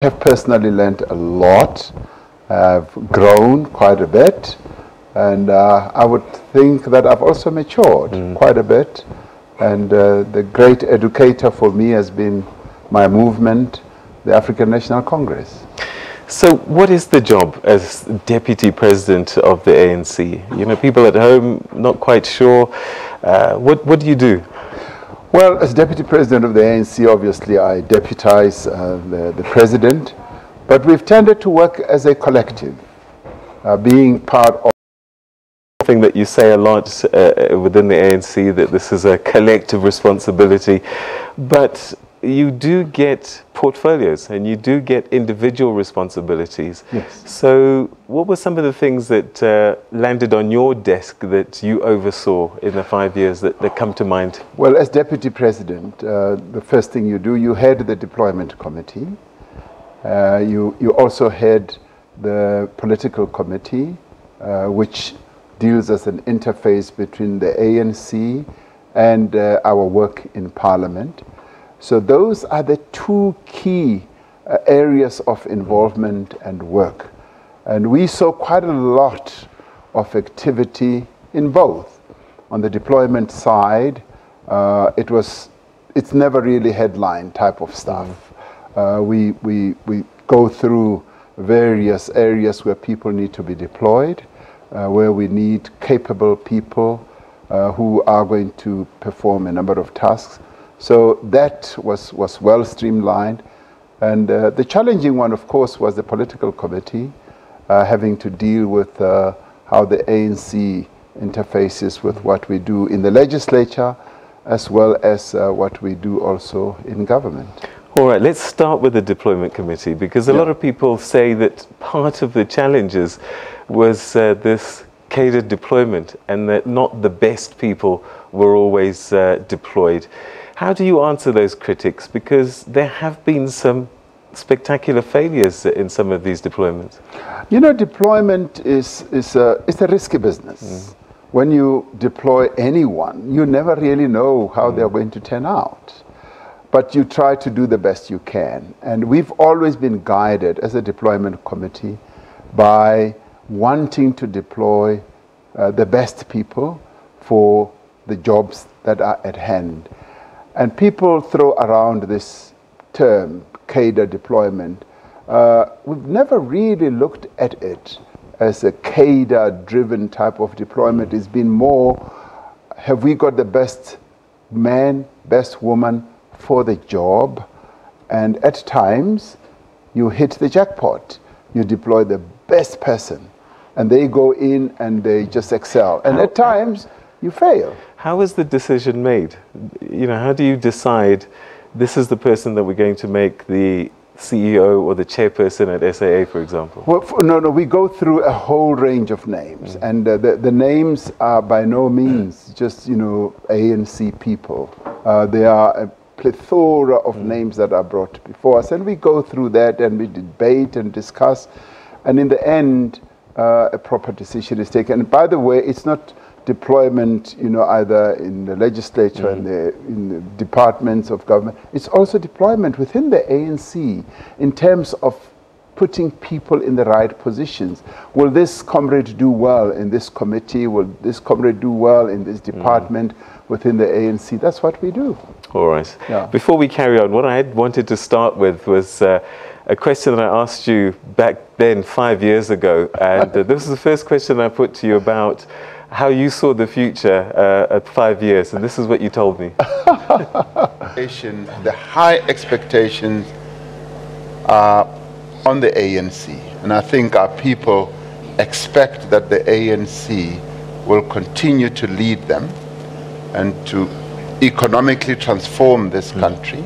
have personally learned a lot. I've grown quite a bit, and I would think that I've also matured quite a bit. And the great educator for me has been my movement, the African National Congress. So what is the job as Deputy President of the ANC? You know, people at home not quite sure. What do you do? Well, as Deputy President of the ANC, obviously I deputize the President, but we've tended to work as a collective, being part of Thing that you say a lot within the ANC, that this is a collective responsibility, but you do get portfolios and you do get individual responsibilities. Yes. So what were some of the things that landed on your desk that you oversaw in the 5 years that come to mind? Well, as Deputy President, the first thing you do, you head the deployment committee. You also head the political committee, which deals as an interface between the ANC and our work in Parliament. So those are the two key areas of involvement and work. And we saw quite a lot of activity in both. On the deployment side, it's never really headline type of stuff. We go through various areas where people need to be deployed, where we need capable people who are going to perform a number of tasks. So that was well streamlined. And the challenging one, of course, was the political committee, having to deal with how the ANC interfaces with what we do in the legislature, as well as what we do also in government. All right, let's start with the deployment committee, because a lot of people say that part of the challenges was this catered deployment and that not the best people were always deployed. How do you answer those critics? Because there have been some spectacular failures in some of these deployments. You know, deployment is a risky business. When you deploy anyone, you never really know how they're going to turn out. But you try to do the best you can. And we've always been guided as a deployment committee by wanting to deploy the best people for the jobs that are at hand. And people throw around this term, cadre deployment. We've never really looked at it as a cadre-driven type of deployment. It's been more, have we got the best man, best woman for the job? And at times, you hit the jackpot. You deploy the best person, and they go in and they just excel. And at times, you fail. How is the decision made? You know, how do you decide this is the person that we're going to make the CEO or the chairperson at SAA, for example? Well, no, we go through a whole range of names, and the names are by no means just, you know, ANC people. There are a plethora of names that are brought before us, and we go through that and we debate and discuss, and in the end, a proper decision is taken. And by the way, it's not deployment, you know, either in the legislature and in the departments of government. It's also deployment within the ANC in terms of putting people in the right positions. Will this comrade do well in this committee? Will this comrade do well in this department within the ANC? That's what we do. All right. Yeah. Before we carry on, what I had wanted to start with was a question that I asked you back then 5 years ago. And this is the first question I put to you about how you saw the future at 5 years, and this is what you told me. The high expectations are on the ANC, and I think our people expect that the ANC will continue to lead them and to economically transform this country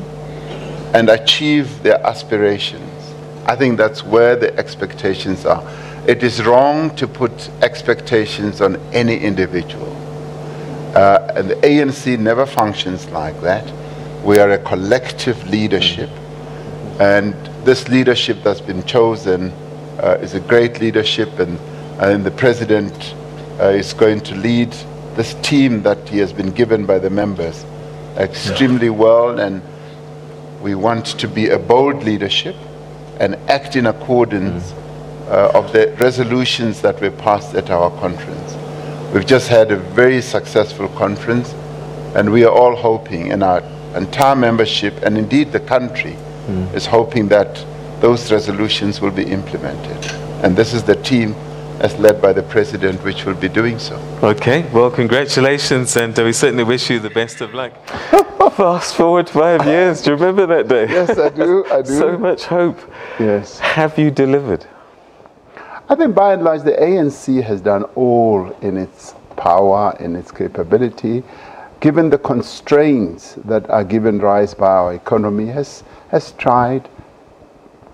and achieve their aspirations. I think that's where the expectations are. It is wrong to put expectations on any individual. And the ANC never functions like that. We are a collective leadership, and this leadership that's been chosen is a great leadership, and the President is going to lead this team that he has been given by the members extremely well, and we want to be a bold leadership. and act in accordance of the resolutions that were passed at our conference. We've just had a very successful conference, and we are all hoping, and our entire membership, and indeed the country, is hoping that those resolutions will be implemented. And this is the team as led by the President which will be doing so. Okay, well, congratulations, and we certainly wish you the best of luck. Fast forward 5 years, do you remember that day? Yes, I do, I do. So much hope. Yes. Have you delivered? I think by and large the ANC has done all in its power, in its capability, given the constraints that are given rise by our economy, has tried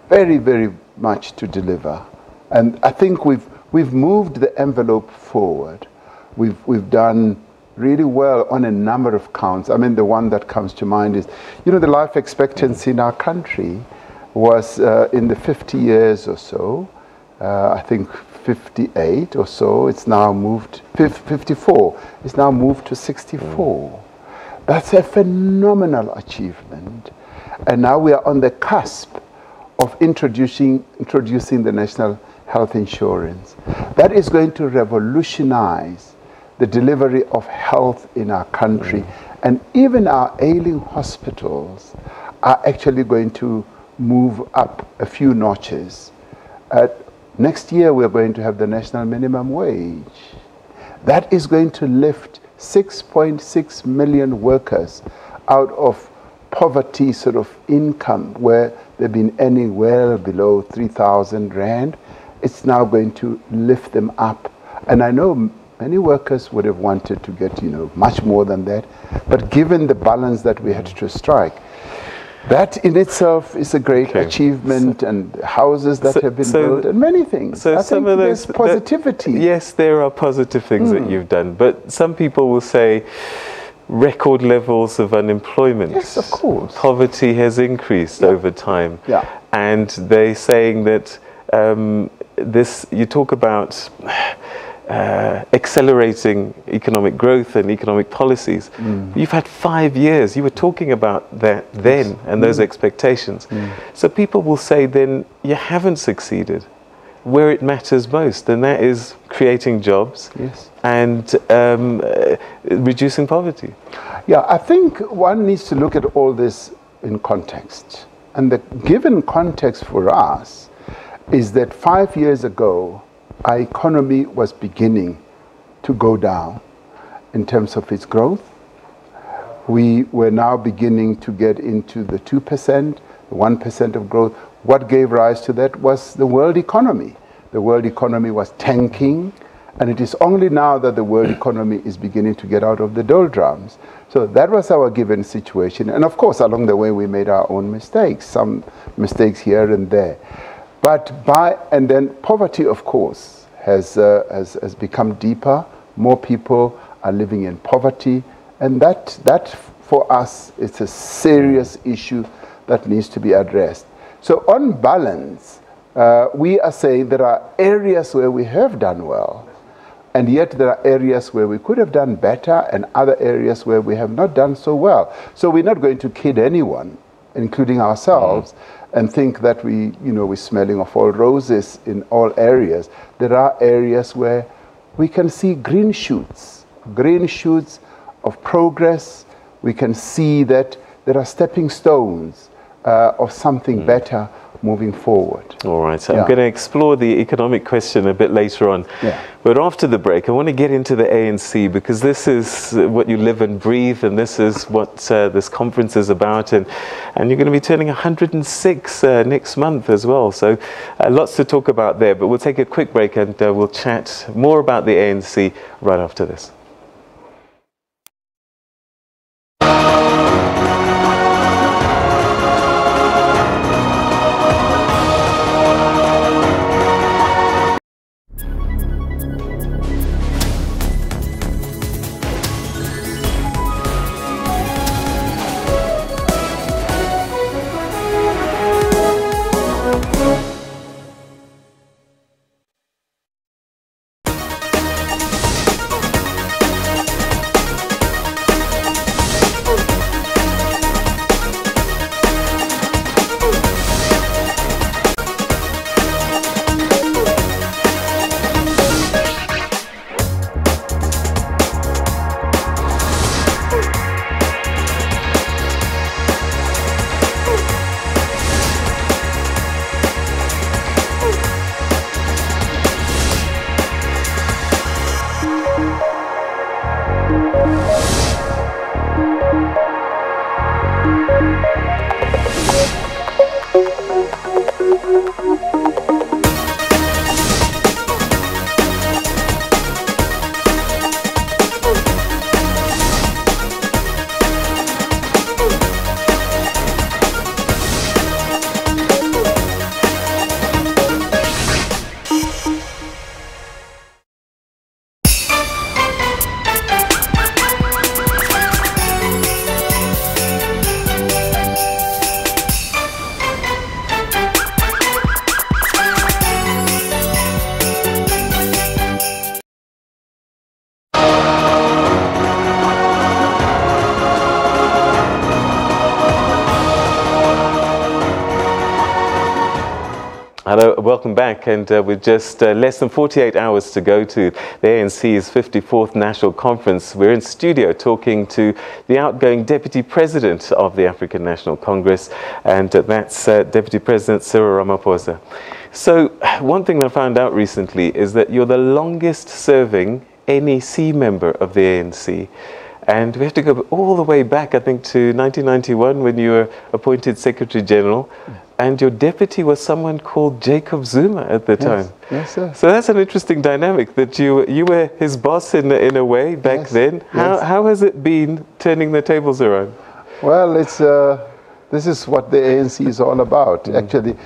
very, very much to deliver. And I think we've moved the envelope forward. We've done really well on a number of counts. I mean, the one that comes to mind is, you know, the life expectancy in our country was in the 50 years or so, I think 58 or so, it's now moved, 54, it's now moved to 64. That's a phenomenal achievement. And now we are on the cusp of introducing the national health insurance. That is going to revolutionize the delivery of health in our country. And even our ailing hospitals are actually going to move up a few notches. Next year, we're going to have the national minimum wage. That is going to lift 6.6 million workers out of poverty sort of income, where they've been earning well below 3,000 Rand. It's now going to lift them up. And I know many workers would have wanted to get, you know, much more than that. But given the balance that we had to strike, that in itself is a great achievement, and houses that have been built, and many things. So I some think of those there's positivity. Yes, there are positive things that you've done, but some people will say record levels of unemployment. Yes, of course. Poverty has increased over time. Yeah. And they're saying that you talk about accelerating economic growth and economic policies. You've had 5 years. You were talking about that then and those expectations. So people will say then you haven't succeeded where it matters most, and that is creating jobs and reducing poverty. Yeah, I think one needs to look at all this in context. And the given context for us is that 5 years ago, our economy was beginning to go down in terms of its growth. We were now beginning to get into the 2%, the 1% of growth. What gave rise to that was the world economy. The world economy was tanking, and it is only now that the world economy is beginning to get out of the doldrums. So that was our given situation. And of course, along the way, we made our own mistakes, some mistakes here and there. And then poverty, of course, has become deeper. More people are living in poverty, and that for us is a serious issue that needs to be addressed. So on balance, we are saying there are areas where we have done well, and yet there are areas where we could have done better, and other areas where we have not done so well. So we're not going to kid anyone, including ourselves, and think that we're smelling of all roses in all areas. There are areas where we can see green shoots of progress. We can see that there are stepping stones of something better moving forward. All right, so I'm going to explore the economic question a bit later on. But after the break, I want to get into the ANC, because this is what you live and breathe, and this is what this conference is about. And you're going to be turning 106 next month as well. So lots to talk about there. But we'll take a quick break, and we'll chat more about the ANC right after this. Hello, welcome back, and with just less than 48 hours to go to the ANC's 54th National Conference, we're in studio talking to the outgoing Deputy President of the African National Congress, and that's Deputy President Cyril Ramaphosa. So, one thing that I found out recently is that you're the longest serving NEC member of the ANC. And we have to go all the way back, I think, to 1991 when you were appointed Secretary General. And your deputy was someone called Jacob Zuma at the time. Yes, sir. So that's an interesting dynamic, that you were his boss in a way back then. How has it been turning the tables around? Well, this is what the ANC is all about. Actually,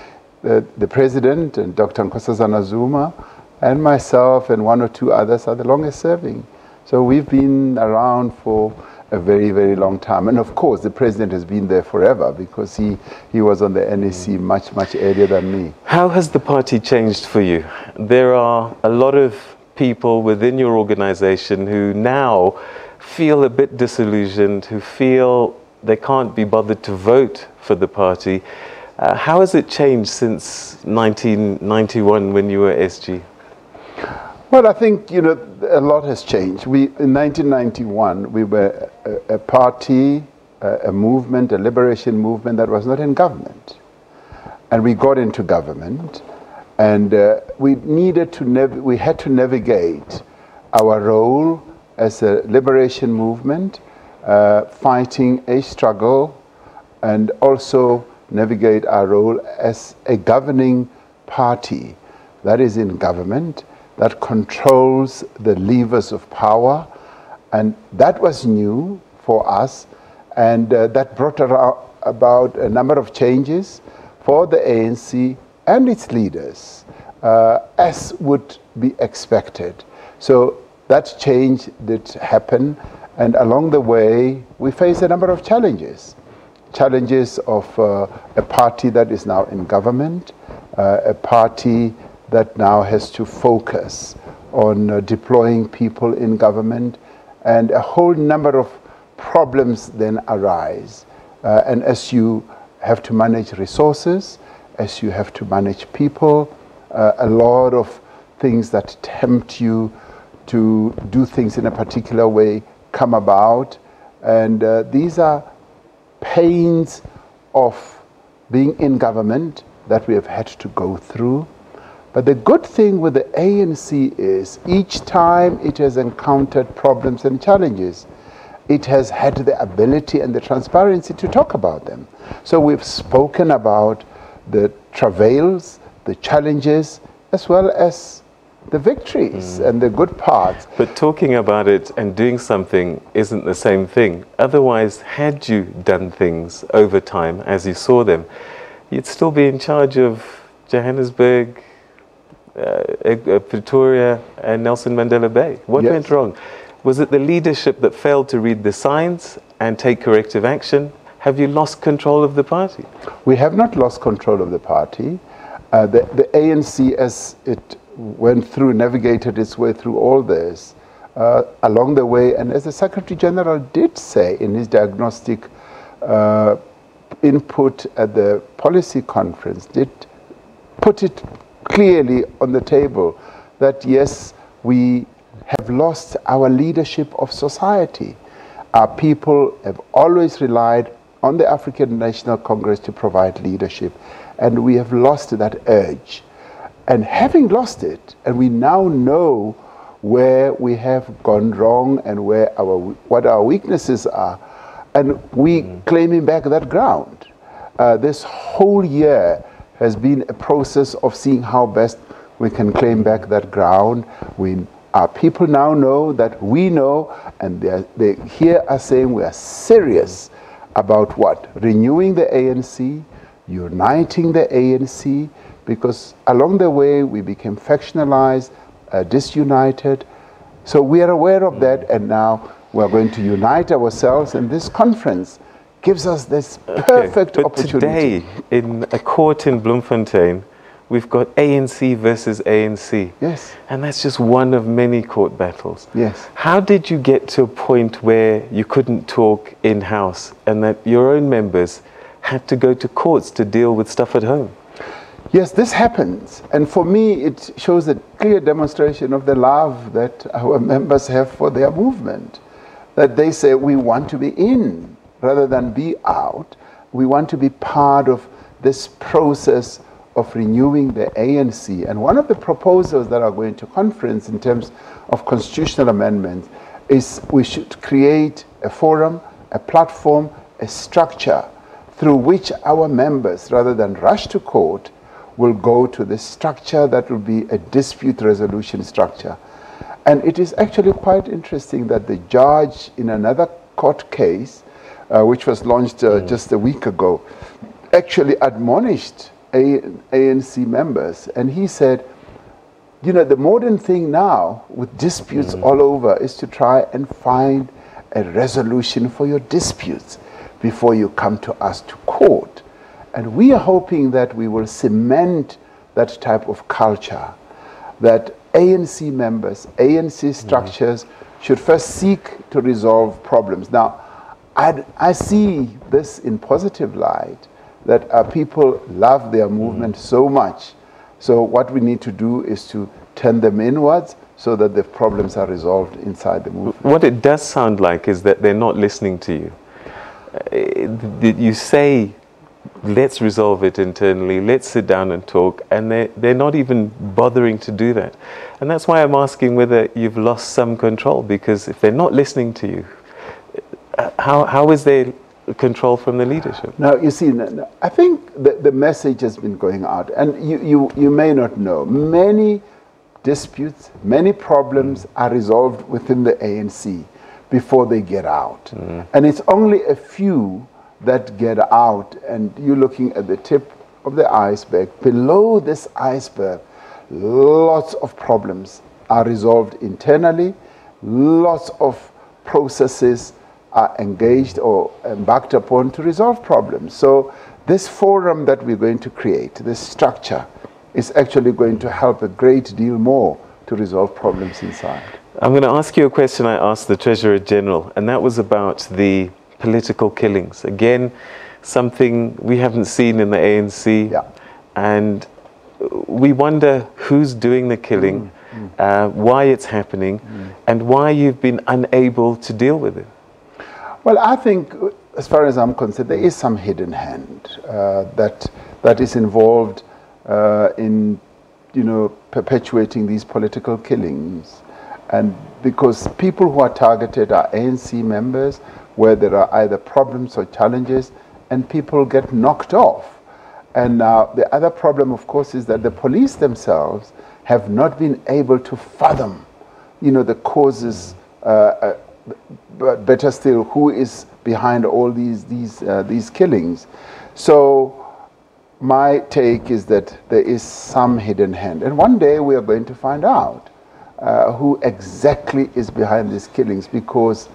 the president and Dr. Nkosazana Zuma and myself and one or two others are the longest serving. So we've been around for a very, very long time. And of course, the president has been there forever because he was on the NEC much, much earlier than me. How has the party changed for you? There are a lot of people within your organization who now feel a bit disillusioned, who feel they can't be bothered to vote for the party. How has it changed since 1991 when you were SG? Well, I think, you know, a lot has changed. In 1991, we were a party, a movement, a liberation movement that was not in government. And we got into government, and we had to navigate our role as a liberation movement, fighting a struggle, and also navigate our role as a governing party that is in government, that controls the levers of power, and that was new for us, and that brought about a number of changes for the ANC and its leaders, as would be expected. So that change did happen, and along the way we faced a number of challenges. Challenges of a party that is now in government, a party that now has to focus on deploying people in government, and a whole number of problems then arise. And as you have to manage resources, as you have to manage people, a lot of things that tempt you to do things in a particular way come about. And these are pains of being in government that we have had to go through. But the good thing with the ANC is each time it has encountered problems and challenges, it has had the ability and the transparency to talk about them. So we've spoken about the travails, the challenges, as well as the victories and the good parts. But talking about it and doing something isn't the same thing. Otherwise, had you done things over time as you saw them, you'd still be in charge of Johannesburg, Pretoria and Nelson Mandela Bay. What went wrong? Was it the leadership that failed to read the signs and take corrective action? Have you lost control of the party? We have not lost control of the party. The ANC, as it went through, navigated its way through all this, along the way, and as the Secretary General did say in his diagnostic input at the policy conference, did put it clearly on the table that yes, we have lost our leadership of society. Our people have always relied on the African National Congress to provide leadership, and we have lost that urge. And having lost it, and we now know where we have gone wrong and what our weaknesses are, and we claiming back that ground. This whole year has been a process of seeing how best we can claim back that ground. Our people now know that we know, and they hear us saying we are serious about what? Renewing the ANC, uniting the ANC, because along the way we became factionalized, disunited. So we are aware of that, and now we're going to unite ourselves, and this conference gives us this perfect opportunity. Today, in a court in Bloemfontein, we've got ANC versus ANC. Yes. And that's just one of many court battles. Yes. How did you get to a point where you couldn't talk in-house and that your own members had to go to courts to deal with stuff at home? Yes, this happens. And for me, it shows a clear demonstration of the love that our members have for their movement. That they say, we want to be in rather than be out. We want to be part of this process of renewing the ANC. And one of the proposals that are going to conference in terms of constitutional amendments is we should create a forum, a platform, a structure through which our members, rather than rush to court, will go to the structure that will be a dispute resolution structure. And it is actually quite interesting that the judge in another court case, which was launched just a week ago, actually admonished ANC members. And he said, you know, the modern thing now with disputes all over is to try and find a resolution for your disputes before you come to us to court. And we are hoping that we will cement that type of culture, that ANC members, ANC structures should first seek to resolve problems. Now, I see this in positive light, that our people love their movement so much. So what we need to do is to turn them inwards so that the problems are resolved inside the movement. What it does sound like is that they're not listening to you. You say, let's resolve it internally, let's sit down and talk, and they're not even bothering to do that. And that's why I'm asking whether you've lost some control, because if they're not listening to you, how is there control from the leadership? Now, you see, I think the message has been going out, and you may not know, many disputes, many problems are resolved within the ANC before they get out. And it's only a few that get out, and you're looking at the tip of the iceberg. Below this iceberg, lots of problems are resolved internally, lots of processes are engaged or embarked upon to resolve problems. So this forum that we're going to create, this structure, is actually going to help a great deal more to resolve problems inside. I'm going to ask you a question I asked the Treasurer General, and that was about the political killings. Again, something we haven't seen in the ANC. Yeah. And we wonder who's doing the killing, why it's happening, and why you've been unable to deal with it. Well, I think, as far as I'm concerned, there is some hidden hand that is involved in, perpetuating these political killings. And because people who are targeted are ANC members, where there are either problems or challenges, and people get knocked off. And now the other problem, of course, is that the police themselves have not been able to fathom, the causes, but better still, who is behind all these killings. So my take is that there is some hidden hand, and one day we are going to find out who exactly is behind these killings, because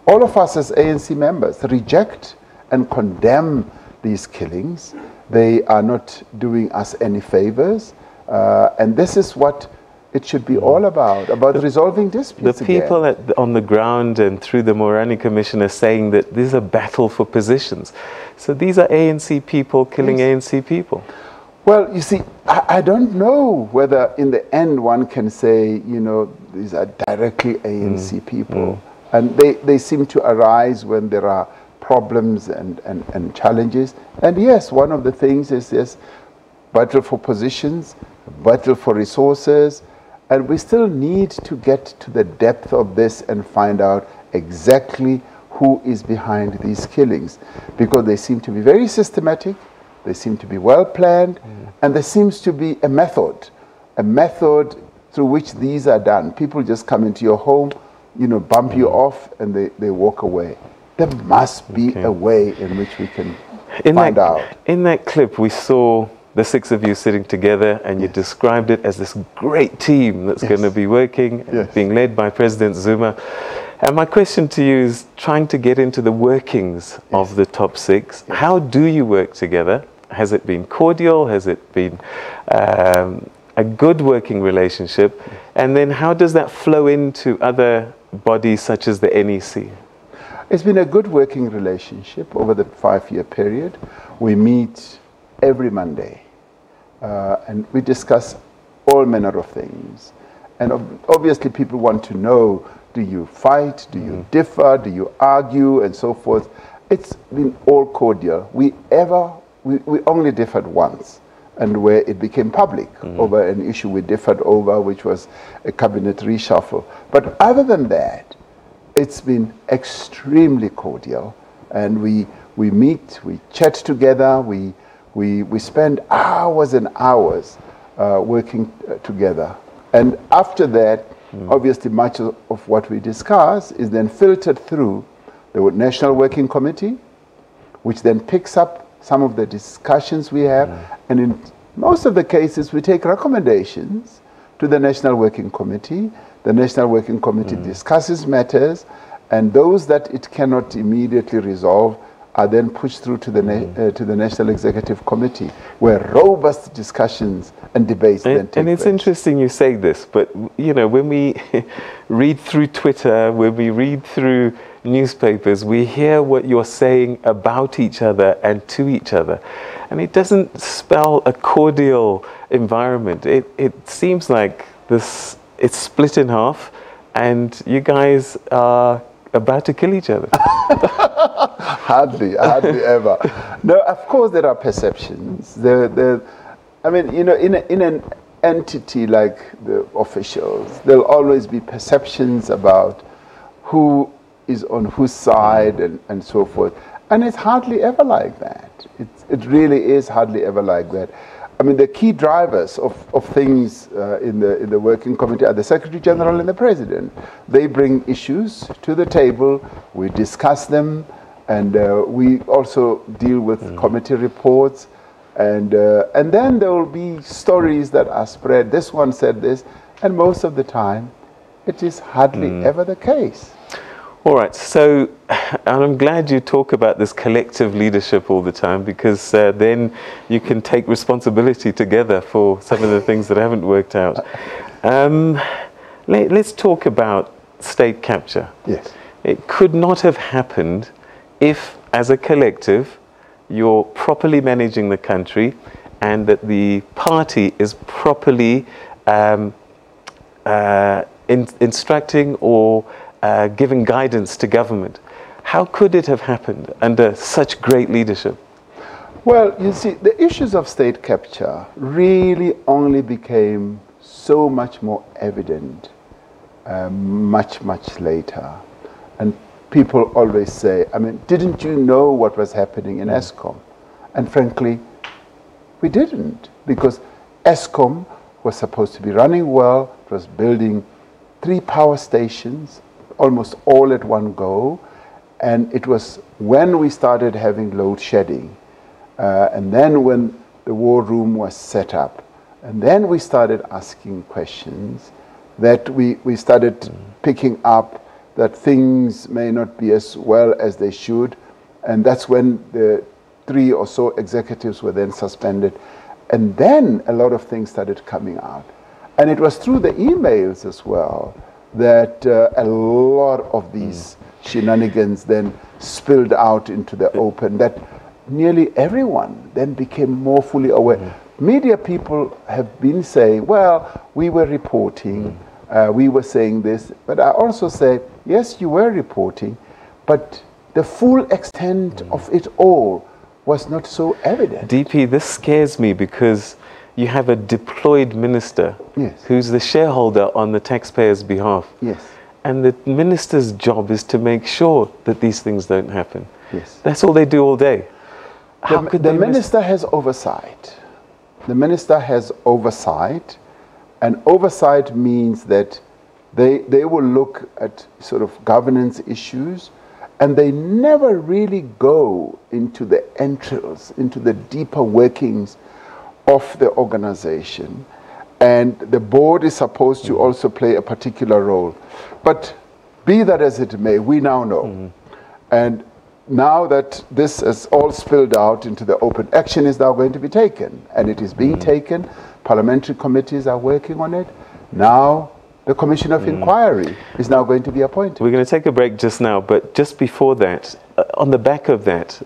all of us as ANC members reject and condemn these killings. They are not doing us any favors, and this is what it should be all about resolving disputes. The people on the ground and through the Morani Commission are saying that this is a battle for positions. So these are ANC people killing ANC people. Well, you see, I don't know whether in the end one can say, these are directly ANC people. And they seem to arise when there are problems and challenges. And yes, one of the things is this battle for positions, battle for resources, and we still need to get to the depth of this and find out exactly who is behind these killings, because they seem to be very systematic, they seem to be well planned, and there seems to be a method through which these are done. People just come into your home, bump you off, and they walk away. There must be a way in which we can find out. In that clip, we saw the six of you sitting together, and you described it as this great team that's going to be working, being led by President Zuma. And my question to you is trying to get into the workings of the top six. How do you work together? Has it been cordial? Has it been a good working relationship? And then how does that flow into other bodies such as the NEC? It's been a good working relationship over the 5-year period. We meet every Monday and we discuss all manner of things. And obviously people want to know, do you fight? Do you differ? Do you argue? And so forth. It's been all cordial. We only differed once, and where it became public over an issue we differed over, which was a cabinet reshuffle. But other than that, it's been extremely cordial, and we meet, we chat together, we spend hours and hours working together. And after that, obviously much of what we discuss is then filtered through the National Working Committee, which then picks up some of the discussions we have, and in most of the cases we take recommendations to the National Working Committee. The National Working Committee discusses matters, and those that it cannot immediately resolve are then pushed through to the National Executive Committee, where robust discussions and debates then take place. And it's interesting you say this, but when we read through Twitter, when we read through newspapers, we hear what you're saying about each other and to each other, and it doesn't spell a cordial environment. It seems like it's split in half, and you guys are about to kill each other. Hardly ever. No, of course there are perceptions. I mean, in an entity like the officials, there'll always be perceptions about who is on whose side and so forth. And it's hardly ever like that. It really is hardly ever like that. I mean, the key drivers of things in the working committee are the Secretary General and the President. They bring issues to the table, we discuss them, and we also deal with committee reports, and then there will be stories that are spread. This one said this, and most of the time, it is hardly ever the case. All right, so and I'm glad you talk about this collective leadership all the time, because then you can take responsibility together for some of the things that haven't worked out. Let's talk about state capture. Yes. It could not have happened if, as a collective, you're properly managing the country and that the party is properly instructing or giving guidance to government. How could it have happened under such great leadership? Well, you see, the issues of state capture really only became so much more evident much later. And people always say, I mean, didn't you know what was happening in Eskom? And frankly, we didn't, because Eskom was supposed to be running well. It was building 3 power stations, almost all at one go, and it was when we started having load shedding, and then when the war room was set up, and then we started asking questions, that we started picking up that things may not be as well as they should, and that's when the 3 or so executives were then suspended, and then a lot of things started coming out. And it was through the emails as well that a lot of these shenanigans then spilled out into the open, that nearly everyone then became more fully aware. Media people have been saying, well, we were reporting, we were saying this, but I also say, yes, you were reporting, but the full extent of it all was not so evident. DP, this scares me because you have a deployed minister who's the shareholder on the taxpayers' behalf. Yes. And the minister's job is to make sure that these things don't happen. Yes. That's all they do all day. How could the minister has oversight. The minister has oversight, and oversight means that they will look at sort of governance issues, and they never really go into the entrails, into the deeper workings of the organization. And the board is supposed to also play a particular role. But be that as it may, we now know. And now that this has all spilled out into the open, action is now going to be taken. And it is being taken. Parliamentary committees are working on it. Now the Commission of Inquiry is now going to be appointed. We're going to take a break just now, but just before that, on the back of that,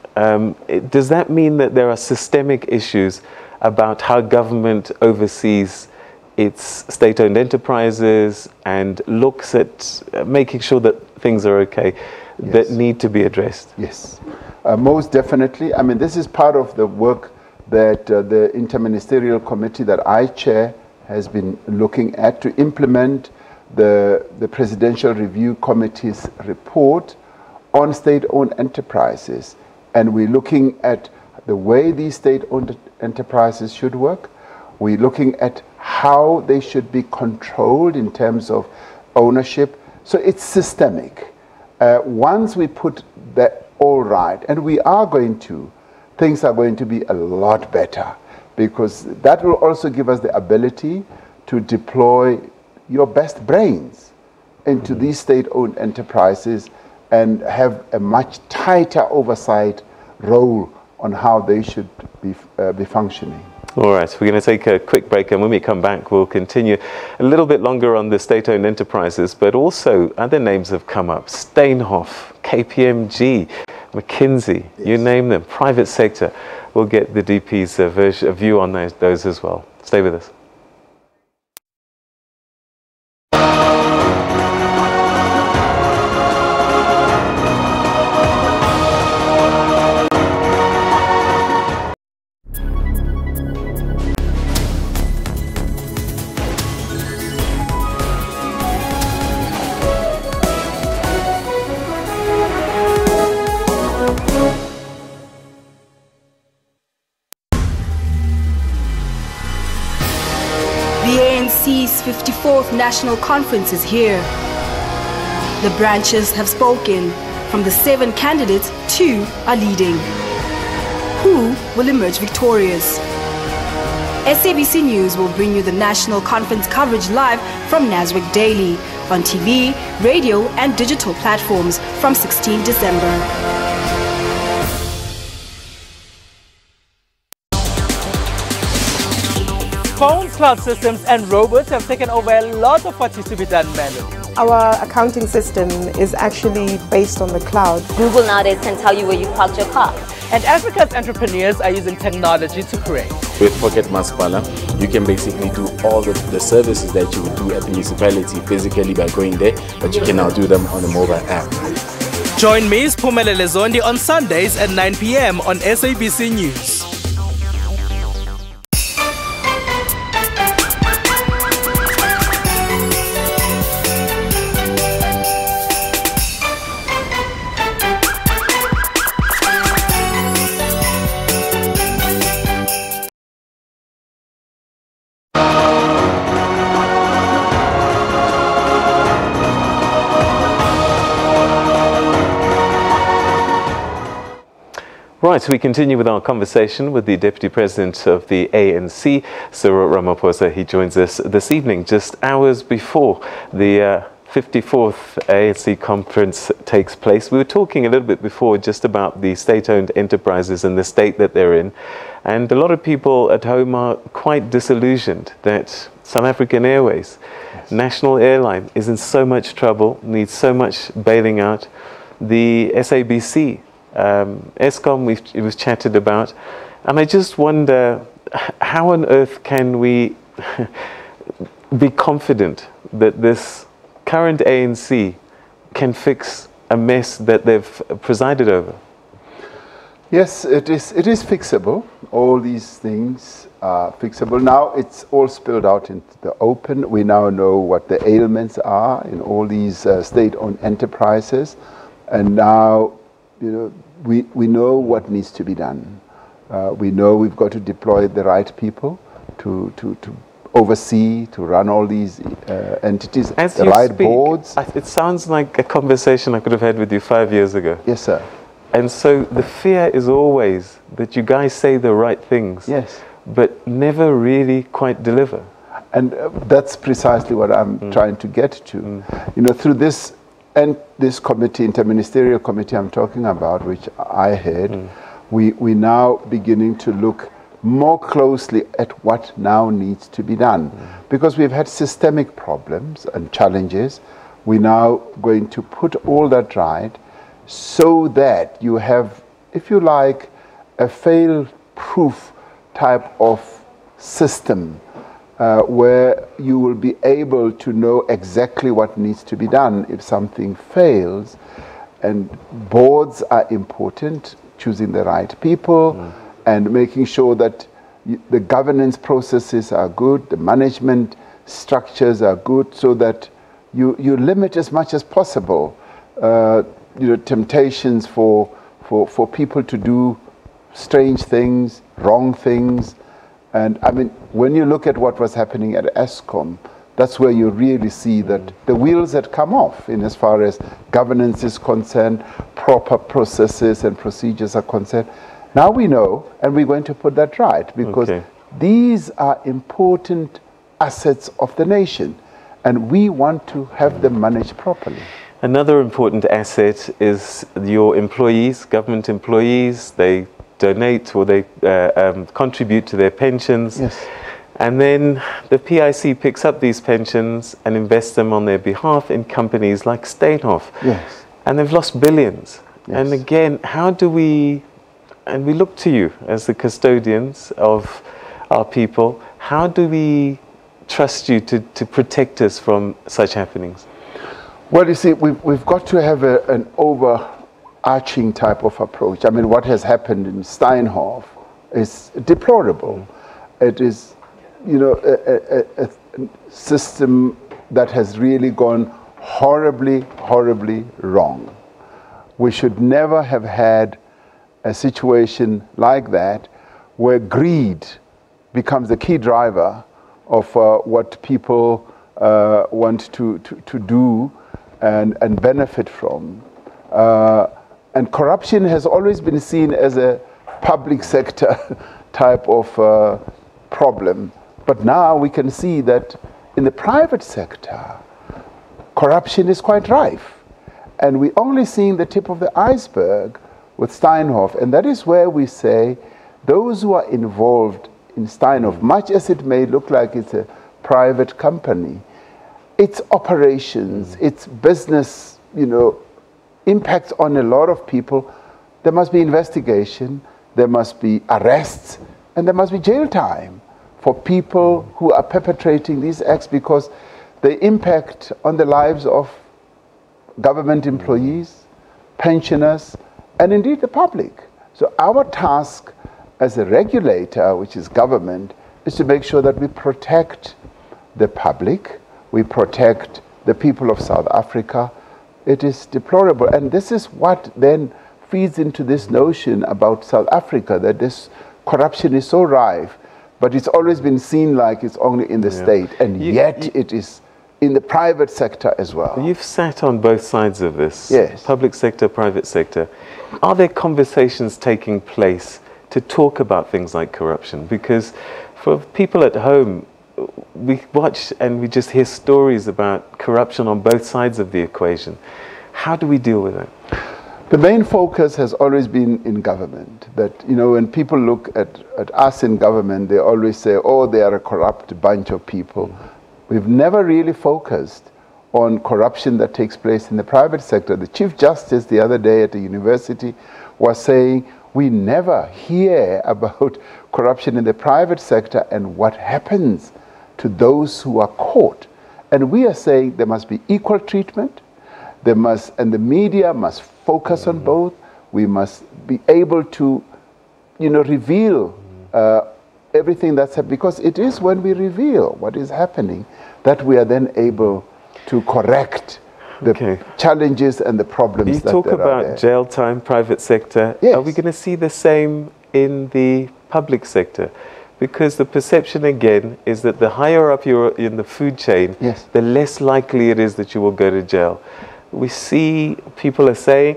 does that mean that there are systemic issues about how government oversees its state-owned enterprises and looks at making sure that things are okay, that need to be addressed? Yes, most definitely. I mean, this is part of the work that the Interministerial Committee that I chair has been looking at to implement the Presidential Review Committee's report on state-owned enterprises. And we're looking at the way these state-owned enterprises should work. We're looking at how they should be controlled in terms of ownership. So it's systemic. Once we put that all right, and we are going to, things are going to be a lot better, because that will also give us the ability to deploy your best brains into these state-owned enterprises and have a much tighter oversight role on how they should be functioning. All right, we're going to take a quick break, and when we come back, we'll continue a little bit longer on the state-owned enterprises, but also other names have come up. Steinhoff, KPMG, McKinsey, you name them, private sector. We'll get the DP's view on those as well. Stay with us. ANC's 54th National Conference is here. The branches have spoken. From the 7 candidates, 2 are leading. Who will emerge victorious? SABC News will bring you the National Conference coverage live from Naswick Daily on TV, radio and digital platforms from 16 December. Phones, cloud systems and robots have taken over a lot of what used to be done manually. Our accounting system is actually based on the cloud. Google nowadays can tell you where you parked your car. And Africa's entrepreneurs are using technology to create. With Pocket Masipala, you can basically do all the services that you would do at the municipality physically by going there, but you can now do them on a mobile app. Join me, Spumelele Zondi, on Sundays at 9 p.m. on SABC News. Right, we continue with our conversation with the Deputy President of the ANC, Cyril Ramaphosa. He joins us this evening, just hours before the 54th ANC conference takes place. We were talking a little bit before just about the state-owned enterprises and the state that they're in. And a lot of people at home are quite disillusioned that South African Airways, national airline, is in so much trouble, needs so much bailing out. The SABC, Eskom, it was chatted about, and I just wonder, how on earth can we be confident that this current ANC can fix a mess that they've presided over? Yes, it is fixable. All these things are fixable. Now it's all spilled out into the open. We now know what the ailments are in all these state-owned enterprises, and now, you know, we know what needs to be done. We know we've got to deploy the right people to oversee, to run all these entities, As the you right speak, boards. It sounds like a conversation I could have had with you 5 years ago. Yes, sir. And so the fear is always that you guys say the right things, Yes. but never really quite deliver. And that's precisely what I'm trying to get to. You know, through this committee, interministerial committee I'm talking about, which I head, we now beginning to look more closely at what now needs to be done. Because we've had systemic problems and challenges, we're now going to put all that right so that you have, if you like, a fail-proof type of system where you will be able to know exactly what needs to be done if something fails. And boards are important, choosing the right people and making sure that the governance processes are good, the management structures are good, so that you limit as much as possible temptations for people to do strange things, wrong things. And I mean, when you look at what was happening at ESCOM, that's where you really see that the wheels had come off in as far as governance is concerned, proper processes and procedures are concerned. Now we know, and we're going to put that right, because these are important assets of the nation, and we want to have them managed properly. Another important asset is your employees, government employees. They donate or they contribute to their pensions. Yes. And then the PIC picks up these pensions and invests them on their behalf in companies like Steenhoff. Yes. And they've lost billions. Yes. And again, how do we, and we look to you as the custodians of our people, how do we trust you to protect us from such happenings? Well, you see, we've got to have an overarching type of approach. I mean, what has happened in Steenhoff is deplorable. It is, you know, a system that has really gone horribly, horribly wrong. We should never have had a situation like that where greed becomes the key driver of what people want to do and benefit from. And corruption has always been seen as a public sector type of problem. But now we can see that in the private sector, corruption is quite rife. And we're only seeing the tip of the iceberg with Steenhoff. And that is where we say those who are involved in Steenhoff, much as it may look like it's a private company, its operations, its business, you know, impacts on a lot of people. There must be investigation, there must be arrests, and there must be jail time for people who are perpetrating these acts, because they impact on the lives of government employees, pensioners, and indeed the public. So our task as a regulator, which is government, is to make sure that we protect the public, we protect the people of South Africa. It is deplorable. And this is what then feeds into this notion about South Africa, that this corruption is so rife, but it's always been seen like it's only in the state, and yet it is in the private sector as well. You've sat on both sides of this, yes. Public sector, private sector. Are there conversations taking place to talk about things like corruption? Because for people at home, we watch and we just hear stories about corruption on both sides of the equation. How do we deal with it? The main focus has always been in government. That, you know, when people look at us in government, they always say, oh, they are a corrupt bunch of people. We've never really focused on corruption that takes place in the private sector. The Chief Justice the other day at the university was saying, we never hear about corruption in the private sector and what happens to those who are caught. And we are saying there must be equal treatment. There must, and the media must focus on both. We must be able to, you know, reveal everything that's happening, because it is when we reveal what is happening that we are then able to correct the challenges and the problems that there are there. You talk about jail time, private sector. Yes. Are we going to see the same in the public sector? Because the perception again is that the higher up you're in the food chain, yes, the less likely it is that you will go to jail. We see people are saying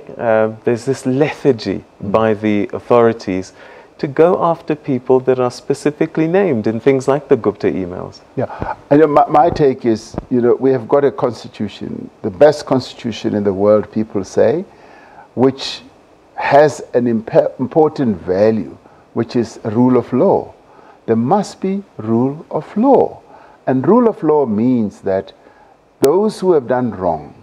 there's this lethargy by the authorities to go after people that are specifically named in things like the Gupta emails. Yeah, and my take is, we have got a constitution, the best constitution in the world, people say, which has an important value, which is rule of law. There must be rule of law. And rule of law means that those who have done wrong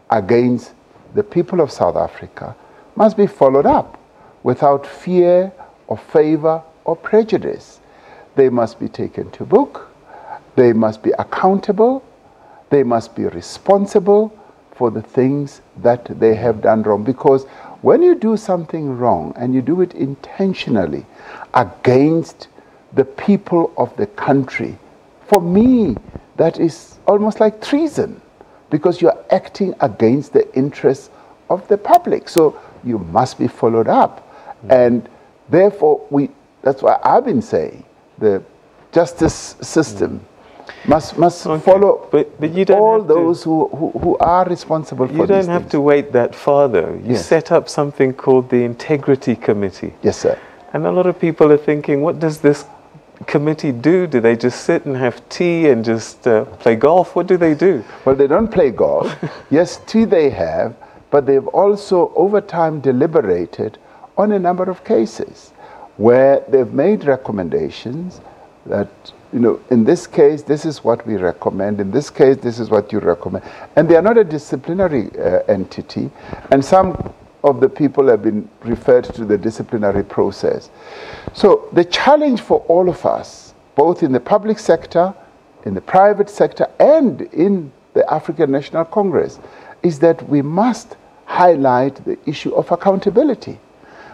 against the people of South Africa must be followed up without fear or favor or prejudice. They must be taken to book. They must be accountable. They must be responsible for the things that they have done wrong. Because when you do something wrong and you do it intentionally against the people of the country, for me, that is almost like treason, because you are acting against the interests of the public. So you must be followed up. And therefore, that's why I've been saying the justice system must follow but you don't all have those who are responsible for these things. You don't have to wait that far, though. You set up something called the Integrity Committee. Yes, sir. And a lot of people are thinking, what does this committee do? Do they just sit and have tea and just play golf? What do they do? Well, they don't play golf. Yes, tea they have, but they've also over time deliberated on a number of cases where they've made recommendations that, in this case, this is what we recommend. In this case, this is what you recommend. And they are not a disciplinary entity. And some of the people have been referred to the disciplinary process. So the challenge for all of us, both in the public sector, in the private sector, and in the African National Congress, is that we must highlight the issue of accountability.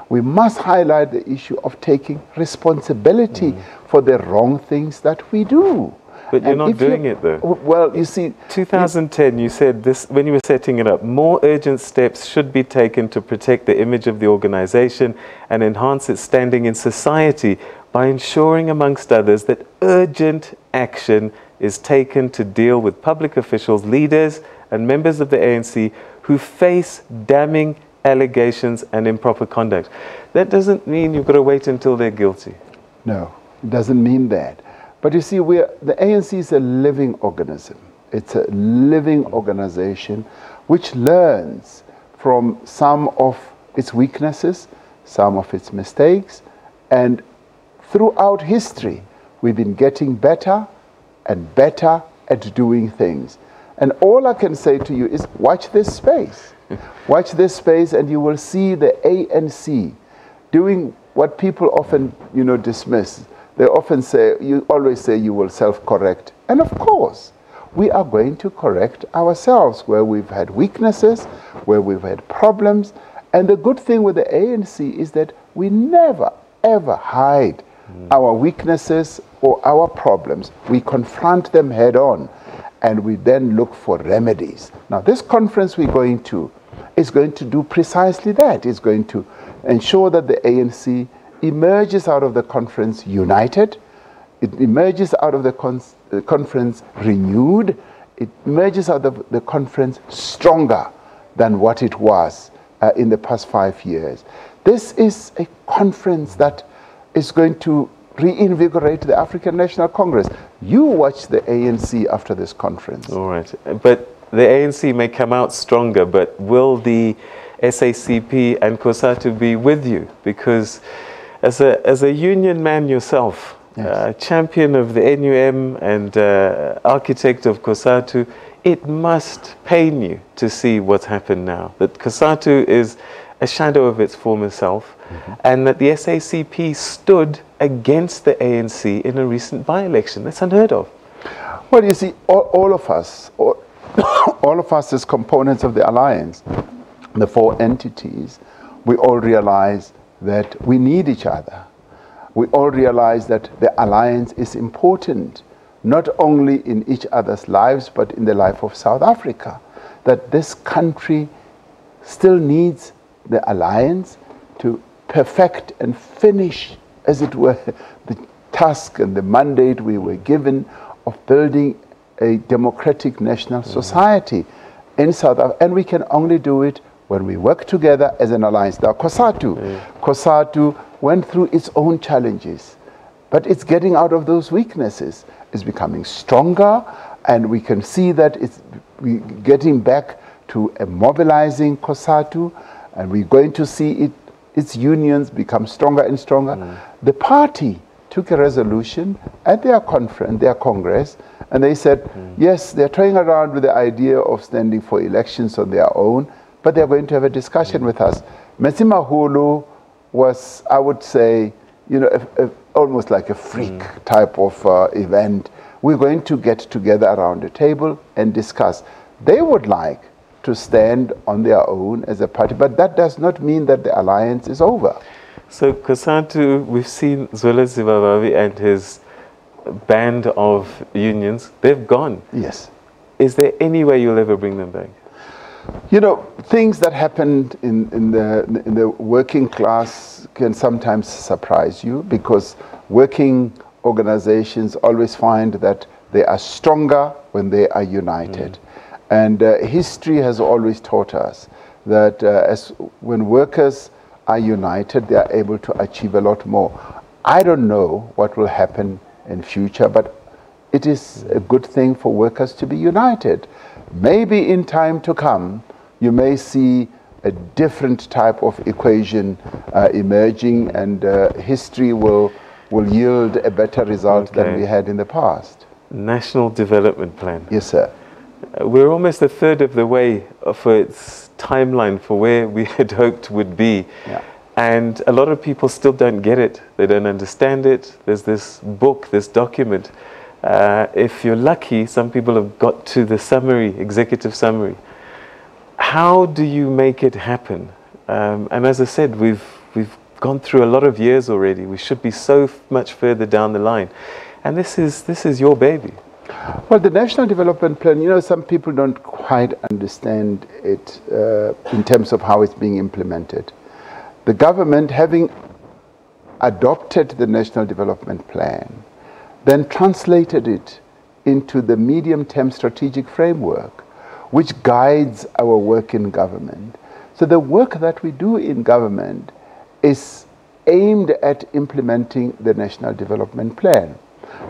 We must highlight the issue of taking responsibility for the wrong things that we do. But you're not doing it, though. Well, you see... 2010, you said this, when you were setting it up, more urgent steps should be taken to protect the image of the organization and enhance its standing in society by ensuring, amongst others, that urgent action is taken to deal with public officials, leaders, and members of the ANC who face damning allegations and improper conduct. That doesn't mean you've got to wait until they're guilty. No, it doesn't mean that. But you see, the ANC is a living organism. It's a living organization which learns from some of its weaknesses, some of its mistakes, and throughout history, we've been getting better and better at doing things. And all I can say to you is watch this space. Watch this space and you will see the ANC doing what people often, dismiss. They often say, you always say you will self-correct. And of course, we are going to correct ourselves where we've had weaknesses, where we've had problems. And the good thing with the ANC is that we never, ever hide our weaknesses or our problems. We confront them head on and we then look for remedies. Now, this conference we're going to is going to do precisely that. It's going to ensure that the ANC emerges out of the conference united. It emerges out of the conference renewed. It emerges out of the conference stronger than what it was in the past 5 years. This is a conference that is going to reinvigorate the African National Congress. You watch the ANC after this conference. All right. But the ANC may come out stronger, but will the SACP and COSATU be with you? Because as a union man yourself, champion of the NUM and architect of COSATU, it must pain you to see what's happened now. That COSATU is a shadow of its former self, and that the SACP stood against the ANC in a recent by-election. That's unheard of. Well, you see, all of us as components of the alliance, the four entities, we all realize that we need each other. We all realize that the alliance is important, not only in each other's lives, but in the life of South Africa. That this country still needs the alliance to perfect and finish, as it were, the task and the mandate we were given of building a democratic national society in South Africa. And we can only do it when we work together as an alliance. Now, COSATU went through its own challenges, but it's getting out of those weaknesses. It's becoming stronger, and we can see that we're getting back to a mobilizing COSATU, and we're going to see its unions become stronger and stronger. The party took a resolution at their conference, their congress, and they said, yes, they're toying around with the idea of standing for elections on their own, but they're going to have a discussion with us. Metsimaholo was, I would say, almost like a freak type of event. We're going to get together around a table and discuss. They would like to stand on their own as a party, but that does not mean that the alliance is over. So COSATU, we've seen Zweli Zimbabwe and his band of unions, they've gone. Yes. Is there any way you'll ever bring them back? Things that happened in the working class can sometimes surprise you, because working organizations always find that they are stronger when they are united. And history has always taught us that when workers are united, they are able to achieve a lot more. I don't know what will happen in future, but it is a good thing for workers to be united. Maybe in time to come, you may see a different type of equation emerging, and history will yield a better result than we had in the past. National Development Plan. Yes, sir. We're almost a third of the way for its timeline for where we had hoped would be. Yeah. And a lot of people still don't get it. They don't understand it. There's this book, this document. If you're lucky, some people have got to the summary, executive summary. How do you make it happen? And as I said, we've gone through a lot of years already. We should be so much further down the line. And this is your baby. Well, the National Development Plan, some people don't quite understand it in terms of how it's being implemented. The government, having adopted the National Development Plan, then translated it into the medium-term strategic framework, which guides our work in government. So the work that we do in government is aimed at implementing the National Development Plan.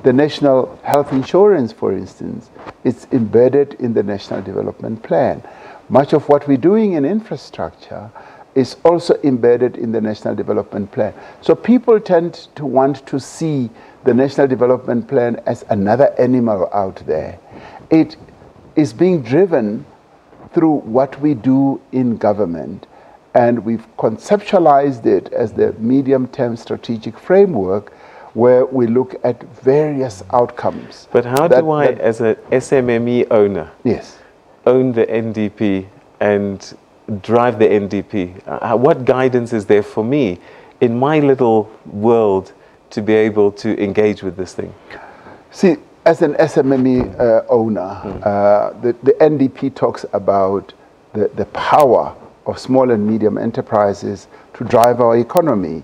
The National Health Insurance, for instance, is embedded in the National Development Plan. Much of what we're doing in infrastructure is also embedded in the National Development Plan. So people tend to want to see the National Development Plan as another animal out there. It is being driven through what we do in government, and we've conceptualized it as the medium-term strategic framework where we look at various outcomes. But how do I, as a SMME owner, own the NDP and drive the NDP? What guidance is there for me in my little world to be able to engage with this thing? See, as an SMME owner, the NDP talks about the power of small and medium enterprises to drive our economy,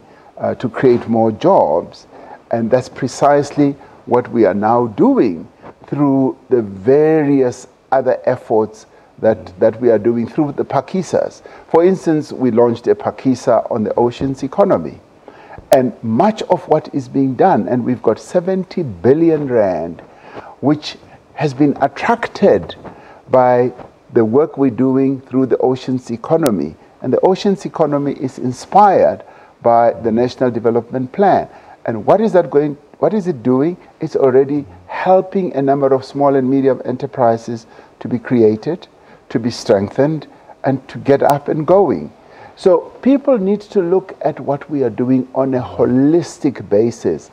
to create more jobs. And that's precisely what we are now doing through the various other efforts that we are doing through the Pakisas. For instance, we launched a Pakisa on the oceans economy. And much of what is being done, and we've got 70 billion rand, which has been attracted by the work we're doing through the oceans economy. And the oceans economy is inspired by the National Development Plan. And what is it doing? It's already helping a number of small and medium enterprises to be created, to be strengthened, and to get up and going. So people need to look at what we are doing on a holistic basis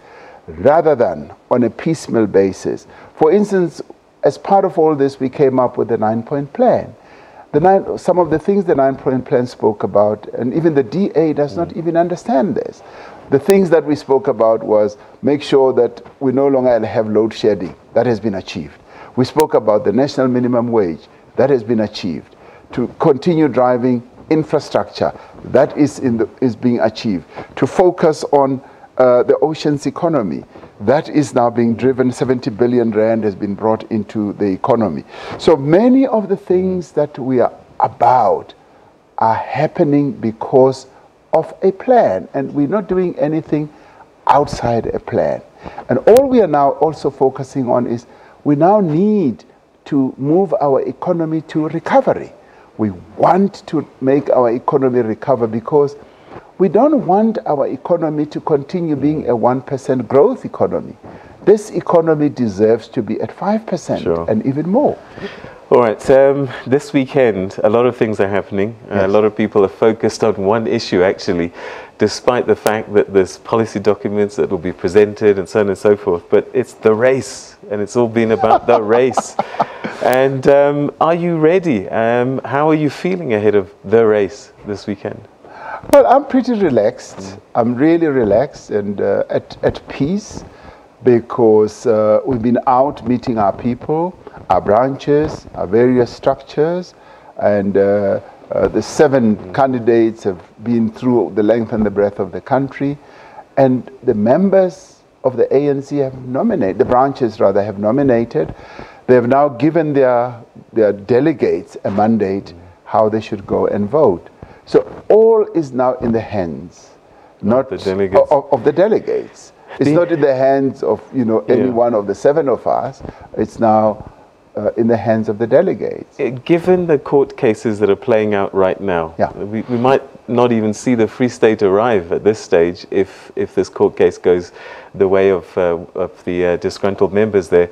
rather than on a piecemeal basis. For instance, as part of all this, we came up with the 9-point plan. Some of the things the 9-point plan spoke about, and even the DA does not even understand this. The things that we spoke about was make sure that we no longer have load shedding. That has been achieved. We spoke about the national minimum wage. That has been achieved. To continue driving infrastructure, that is being achieved. To focus on the ocean's economy, that is now being driven. 70 billion rand has been brought into the economy. So many of the things that we are about are happening because of a plan, and we're not doing anything outside a plan. And all we are now also focusing on is we now need to move our economy to recovery. We want to make our economy recover because we don't want our economy to continue being a 1% growth economy. This economy deserves to be at 5% and even more. All right, this weekend, a lot of things are happening. A lot of people are focused on one issue, actually, despite the fact that there's policy documents that will be presented and so on and so forth. But it's the race, and it's all been about the race. And are you ready? How are you feeling ahead of the race this weekend? Well, I'm pretty relaxed. I'm really relaxed and at peace, because we've been out meeting our people, our branches, our various structures, and the 7 candidates have been through the length and the breadth of the country, and the members of the ANC have nominated, the branches rather, have nominated. They have now given their delegates a mandate how they should go and vote. So all is now in the hands, not of the delegates. It's not in the hands of any one of the 7 of us. It's now in the hands of the delegates. Given the court cases that are playing out right now, we might not even see the Free State arrive at this stage if this court case goes the way of the disgruntled members there.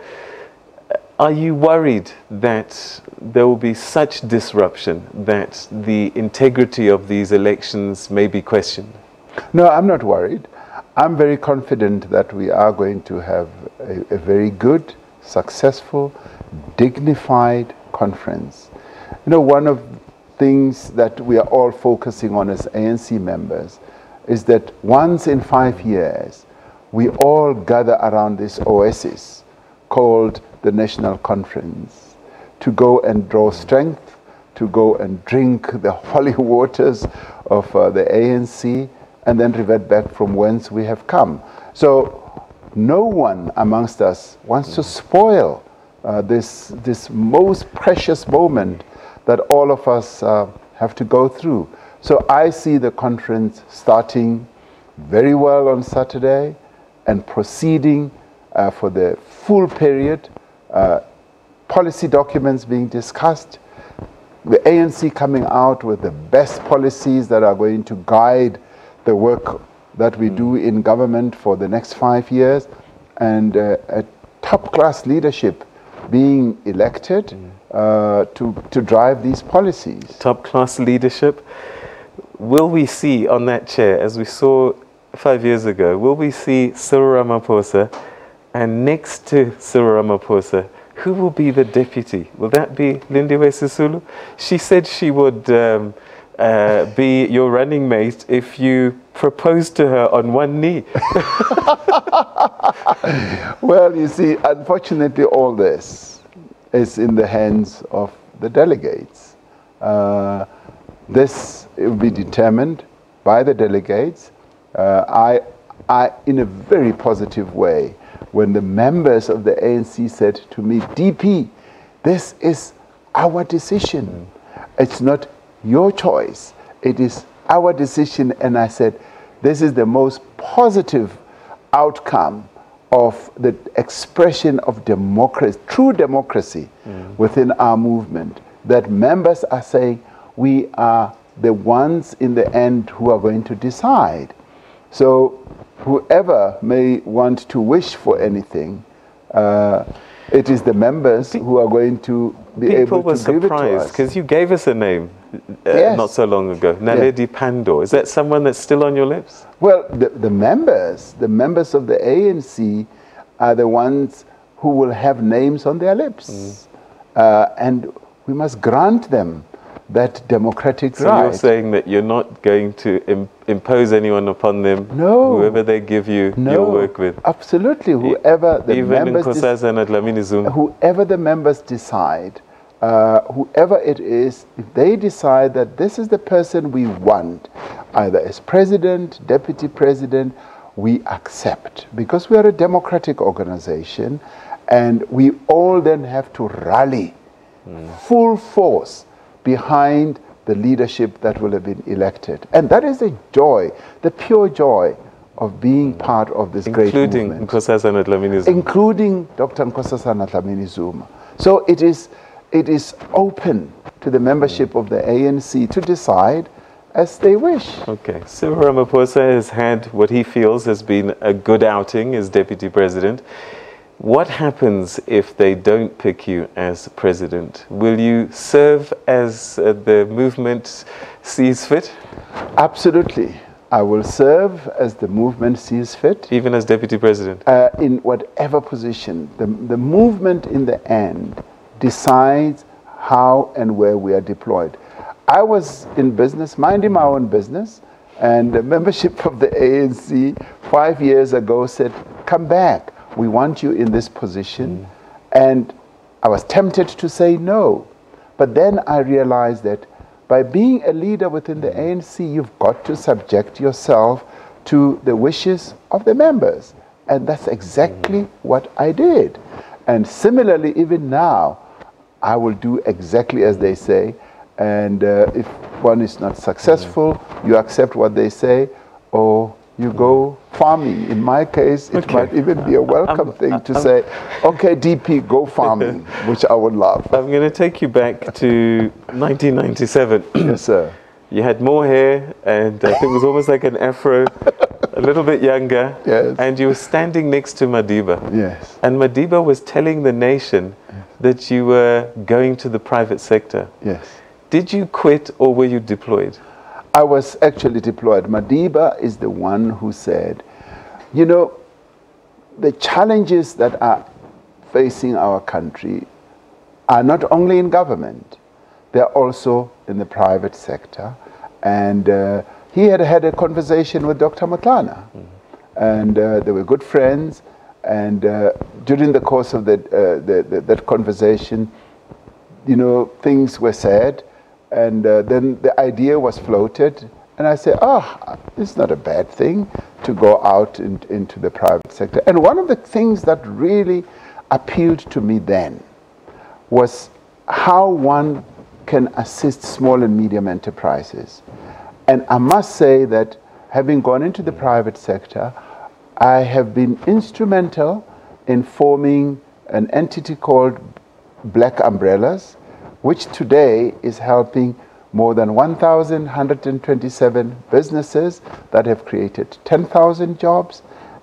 Are you worried that there will be such disruption that the integrity of these elections may be questioned? No, I'm not worried. I'm very confident that we are going to have a very good, successful, dignified conference. One of the things that we are all focusing on as ANC members is that once in 5 years, we all gather around this oasis called the National Conference to go and draw strength, to go and drink the holy waters of the ANC, and then revert back from whence we have come. So no one amongst us wants to spoil this most precious moment that all of us have to go through. So I see the conference starting very well on Saturday and proceeding for the full period, policy documents being discussed, the ANC coming out with the best policies that are going to guide the work that we do in government for the next 5 years, and a top-class leadership being elected to drive these policies. Top-class leadership. Will we see on that chair, as we saw 5 years ago, will we see Cyril Ramaphosa, and next to Cyril Ramaphosa, who will be the deputy? Will that be Lindiwe Sisulu? She said she would be your running mate if you proposed to her on one knee. Well, you see, unfortunately, all this is in the hands of the delegates. This will be determined by the delegates. I, in a very positive way, when the members of the ANC said to me, DP, this is our decision. It's not your choice. It is our decision. And I said, this is the most positive outcome of the expression of democracy, true democracy within our movement, that members are saying we are the ones in the end who are going to decide. So whoever may want to wish for anything, it is the members who are going to be able to give it to us. People were surprised because you gave us a name not so long ago, Naledi Pandor. Is that someone that's still on your lips? Well, the members of the ANC are the ones who will have names on their lips. And we must grant them that democratic right. So you're saying that you're not going to impose anyone upon them? No. Whoever they give you, you'll work with? Absolutely. Whoever the members decide, whoever the members decide, whoever it is, if they decide that this is the person we want, either as president, deputy president, we accept. Because we are a democratic organization, and we all then have to rally full force behind the leadership that will have been elected. And that is the joy, the pure joy of being part of this great movement. Including Nkosazana Dlamini Zuma. Including Dr. Nkosazana Dlamini Zuma. So it is open to the membership of the ANC to decide as they wish. Okay, Cyril Ramaphosa has had what he feels has been a good outing as deputy president. What happens if they don't pick you as president? Will you serve as the movement sees fit? Absolutely. I will serve as the movement sees fit. Even as deputy president? In whatever position. The movement in the end decides how and where we are deployed. I was in business, minding my own business, and the membership of the ANC 5 years ago said, come back. We want you in this position. And I was tempted to say no. But then I realized that by being a leader within the ANC, you've got to subject yourself to the wishes of the members. And that's exactly what I did. And similarly, even now, I will do exactly as they say. And if one is not successful, you accept what they say, or you go farming. In my case, it might even be a welcome thing to say, okay, DP, go farming, which I would love. I'm going to take you back to 1997. Yes, sir. You had more hair, and I think it was almost like an afro, a little bit younger. Yes. And you were standing next to Madiba. Yes. And Madiba was telling the nation that you were going to the private sector. Yes. Did you quit, or were you deployed? I was actually deployed. Madiba is the one who said, you know, the challenges that are facing our country are not only in government, they're also in the private sector. And he had had a conversation with Dr. Motlana, and they were good friends. And during the course of that conversation, you know, things were said. And then the idea was floated, and I said, it's not a bad thing to go out into the private sector. And one of the things that really appealed to me then was how one can assist small and medium enterprises. And I must say that having gone into the private sector, I have been instrumental in forming an entity called Black Umbrellas, which today is helping more than 1,127 businesses that have created 10,000 jobs.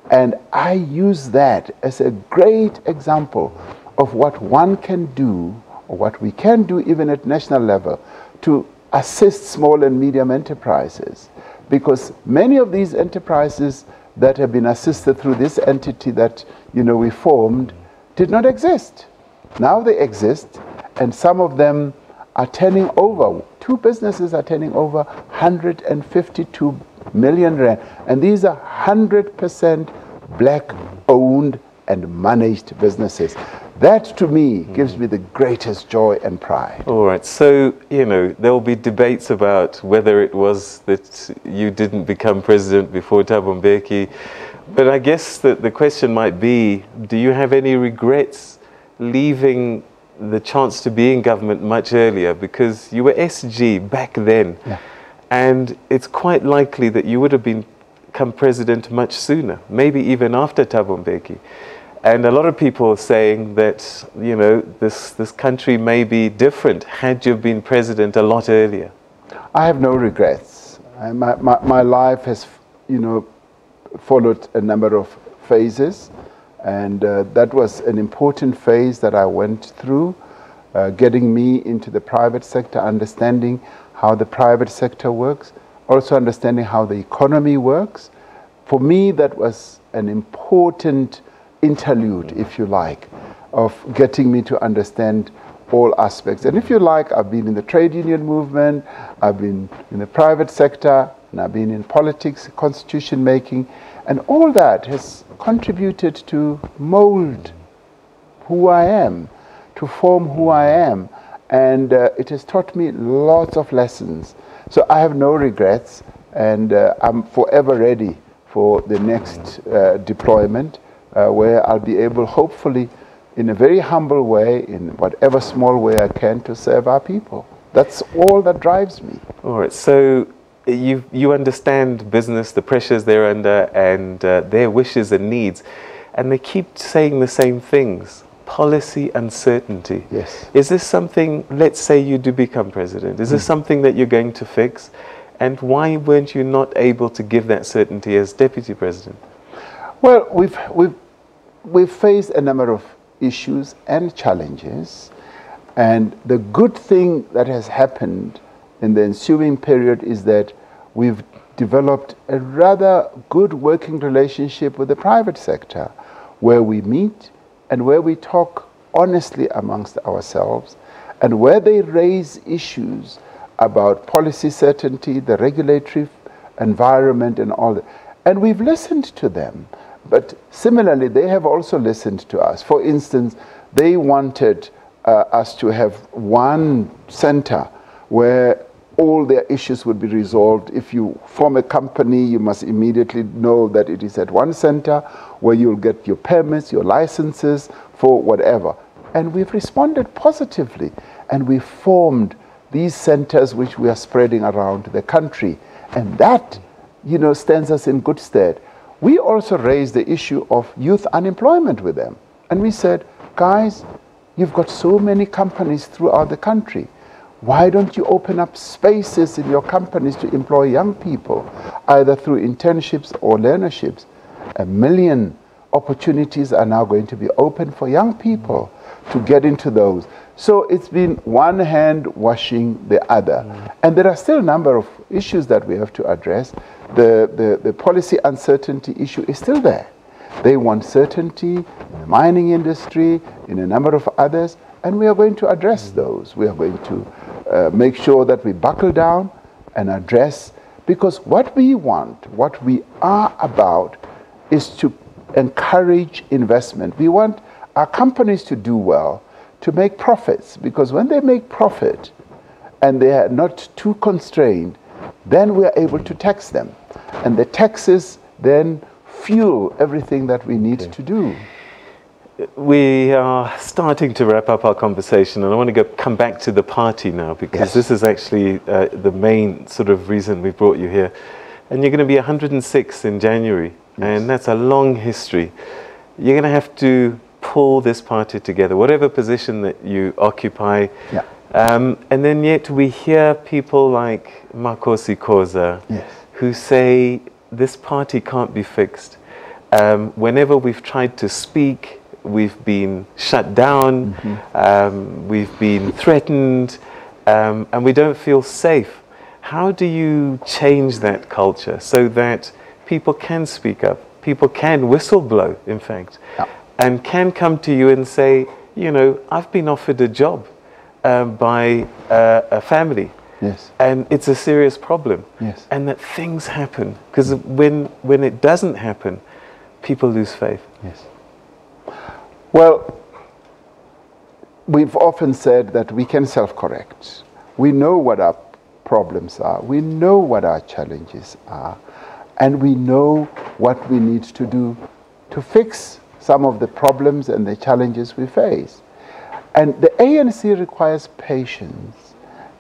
And I use that as a great example of what one can do, or what we can do even at national level, to assist small and medium enterprises. Because many of these enterprises that have been assisted through this entity that, you know, we formed did not exist. Now they exist. And some of them are turning over, 2 businesses are turning over 152 million rand. And these are 100% black owned and managed businesses. That to me gives me the greatest joy and pride. All right, so, you know, there will be debates about whether it was that you didn't become president before Thabo Mbeki. But I guess that the question might be, do you have any regrets leaving the chance to be in government much earlier, because you were SG back then, and it's quite likely that you would have become president much sooner, maybe even after Thabo Mbeki. And a lot of people are saying that, you know, this country may be different had you been president a lot earlier. I have no regrets. My life has, you know, followed a number of phases. And that was an important phase that I went through, getting me into the private sector, understanding how the private sector works, also understanding how the economy works. For me, that was an important interlude, if you like, of getting me to understand all aspects. And if you like, I've been in the trade union movement, I've been in the private sector, and I've been in politics, constitution making, and all that has contributed to mold who I am, to form who I am. And it has taught me lots of lessons. So I have no regrets, and I'm forever ready for the next deployment, where I'll be able, hopefully, in a very humble way, in whatever small way I can, to serve our people. That's all that drives me. All right, so you understand business, the pressures they're under, and their wishes and needs, and they keep saying the same things. Policy uncertainty. Yes. Is this something, let's say you do become president, is this something that you're going to fix? And why weren't you not able to give that certainty as deputy president? Well, we've faced a number of issues and challenges, and the good thing that has happened in the ensuing period is that we've developed a rather good working relationship with the private sector, where we meet and where we talk honestly amongst ourselves, and where they raise issues about policy certainty, the regulatory environment and all that. And we've listened to them. But similarly, they have also listened to us. For instance, they wanted us to have one center where all their issues would be resolved. If you form a company, you must immediately know that it is at one center where you'll get your permits, your licenses for whatever. And we've responded positively, and we formed these centers which we are spreading around the country. And that, you know, stands us in good stead. We also raised the issue of youth unemployment with them. And we said, guys, you've got so many companies throughout the country. Why don't you open up spaces in your companies to employ young people, either through internships or learnerships? 1 million opportunities are now going to be open for young people to get into those. So it's been one hand washing the other. And there are still a number of issues that we have to address. The policy uncertainty issue is still there. They want certainty in the mining industry, in a number of others, and we are going to address those. We are going to make sure that we buckle down and address, because what we want, what we are about, is to encourage investment. We want our companies to do well, to make profits, because when they make profit and they are not too constrained, then we are able to tax them. And the taxes then fuel everything that we need to do. We are starting to wrap up our conversation, and I want to come back to the party now, because this is actually the main sort of reason we brought you here. And you're going to be 106 in January, and that's a long history. You're going to have to pull this party together, whatever position that you occupy. And then yet we hear people like Makosi Koza who say this party can't be fixed. Whenever we've tried to speak, we've been shut down, we've been threatened, and we don't feel safe. How do you change that culture so that people can speak up, people can whistleblow, in fact, and can come to you and say, you know, I've been offered a job by a family, and it's a serious problem, and that things happen, because when it doesn't happen, people lose faith. Well, we've often said that we can self-correct. We know what our problems are, we know what our challenges are, and we know what we need to do to fix some of the problems and the challenges we face. And the ANC requires patience.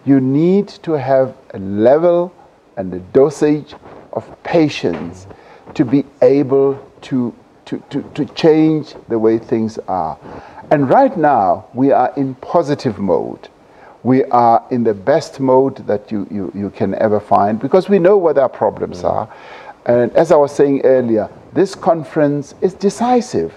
You need to have a level and a dosage of patience to be able to change the way things are. And right now, we are in positive mode. We are in the best mode that you can ever find, because we know what our problems are. And as I was saying earlier, this conference is decisive,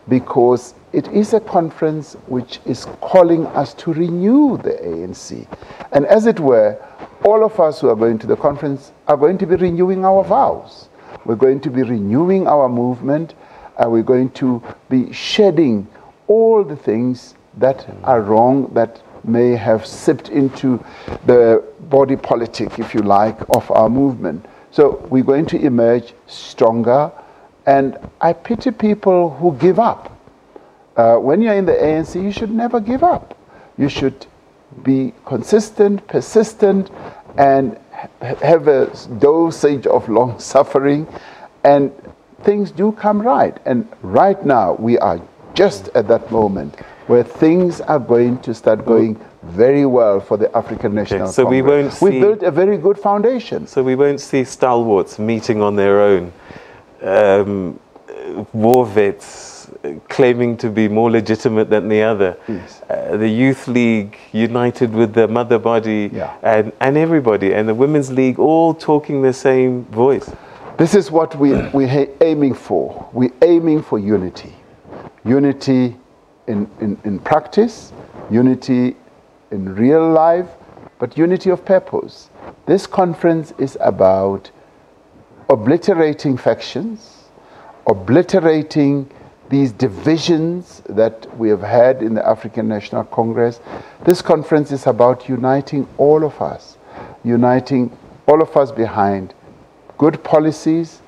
because it is a conference which is calling us to renew the ANC. And as it were, all of us who are going to the conference are going to be renewing our vows. We're going to be renewing our movement. We're going to be shedding all the things that are wrong, that may have sipped into the body politic, if you like, of our movement. So we're going to emerge stronger. And I pity people who give up. When you're in the ANC, you should never give up. You should be consistent, persistent, and have a dosage of long suffering, and things do come right. And right now we are just at that moment where things are going to start going very well for the African National Congress. So we won't see, we built a very good foundation. So we won't see stalwarts meeting on their own, war vets claiming to be more legitimate than the other. Yes. The Youth League united with the Mother Body, and everybody, and the Women's League all talking the same voice. This is what we're aiming for. We're aiming for unity. Unity in practice, unity in real life, but unity of purpose. This conference is about obliterating factions, obliterating these divisions that we have had in the African National Congress. This conference is about uniting all of us behind good policies,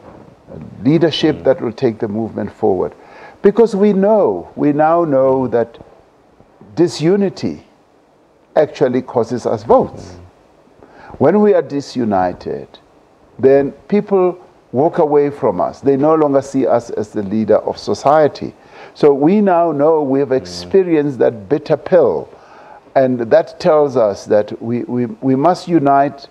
leadership that will take the movement forward. Because we now know that disunity actually causes us votes. When we are disunited, then people walk away from us. They no longer see us as the leader of society. So we now know we have experienced that bitter pill, and that tells us that we must unite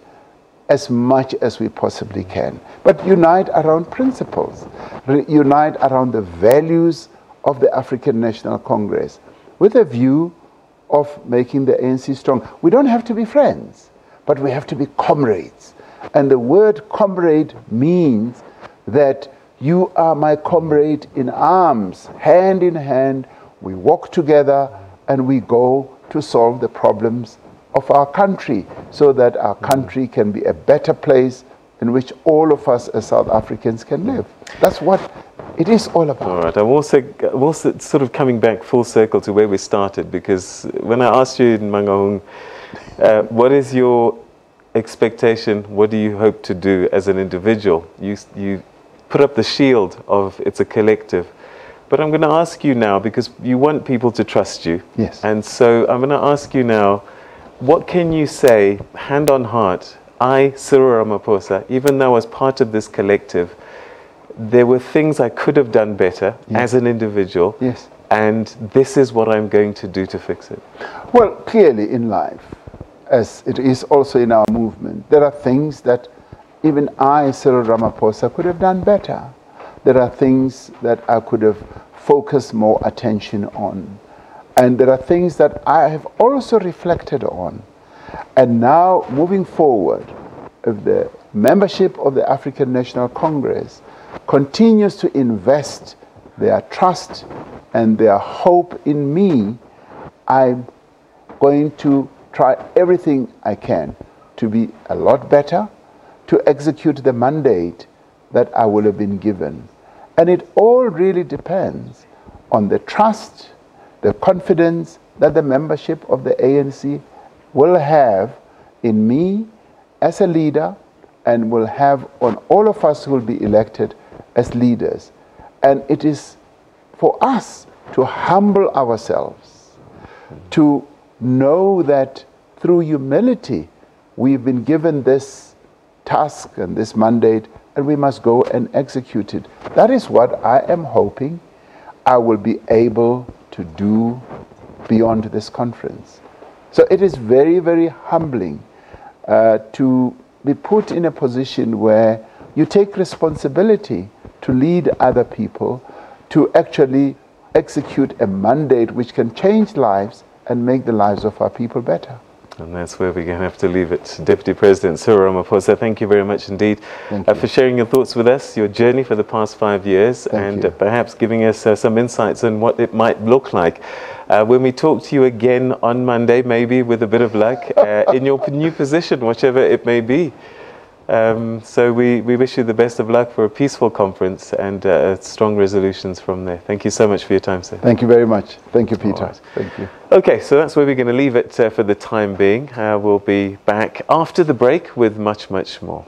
as much as we possibly can. But unite around principles, unite around the values of the African National Congress with a view of making the ANC strong. We don't have to be friends, but we have to be comrades. And the word comrade means that you are my comrade in arms, hand in hand, we walk together and we go to solve the problems of our country so that our country can be a better place in which all of us as South Africans can live. That's what it is all about. All right, I'm also sort of coming back full circle to where we started, because when I asked you in Mangaung, what is your expectation, what do you hope to do as an individual? You put up the shield of it's a collective. But I'm going to ask you now, because you want people to trust you. Yes. And so I'm going to ask you now, what can you say, hand on heart, I, Cyril Ramaphosa, even though I was part of this collective, there were things I could have done better as an individual, and this is what I'm going to do to fix it? Well, clearly in life, as it is also in our movement, there are things that even I, Cyril Ramaphosa, could have done better. There are things that I could have focused more attention on. And there are things that I have also reflected on. And now, moving forward, if the membership of the African National Congress continues to invest their trust and their hope in me, I'm going to try everything I can to be a lot better, to execute the mandate that I will have been given. And it all really depends on the trust, the confidence that the membership of the ANC will have in me as a leader, and will have on all of us who will be elected as leaders. And it is for us to humble ourselves, to know that through humility we've been given this task and this mandate, and we must go and execute it. That is what I am hoping I will be able to do beyond this conference. So it is very, very humbling to be put in a position where you take responsibility to lead other people, to actually execute a mandate which can change lives and make the lives of our people better. And that's where we're going to have to leave it. Deputy President Cyril Ramaphosa, thank you very much indeed for sharing your thoughts with us, your journey for the past 5 years, and perhaps giving us some insights on what it might look like when we talk to you again on Monday, maybe with a bit of luck, in your new position, whichever it may be. So we wish you the best of luck for a peaceful conference and strong resolutions from there. Thank you so much for your time, sir. Thank you very much. Thank you, Peter. Right. Thank you. Okay, so that's where we're going to leave it for the time being. We'll be back after the break with much, much more.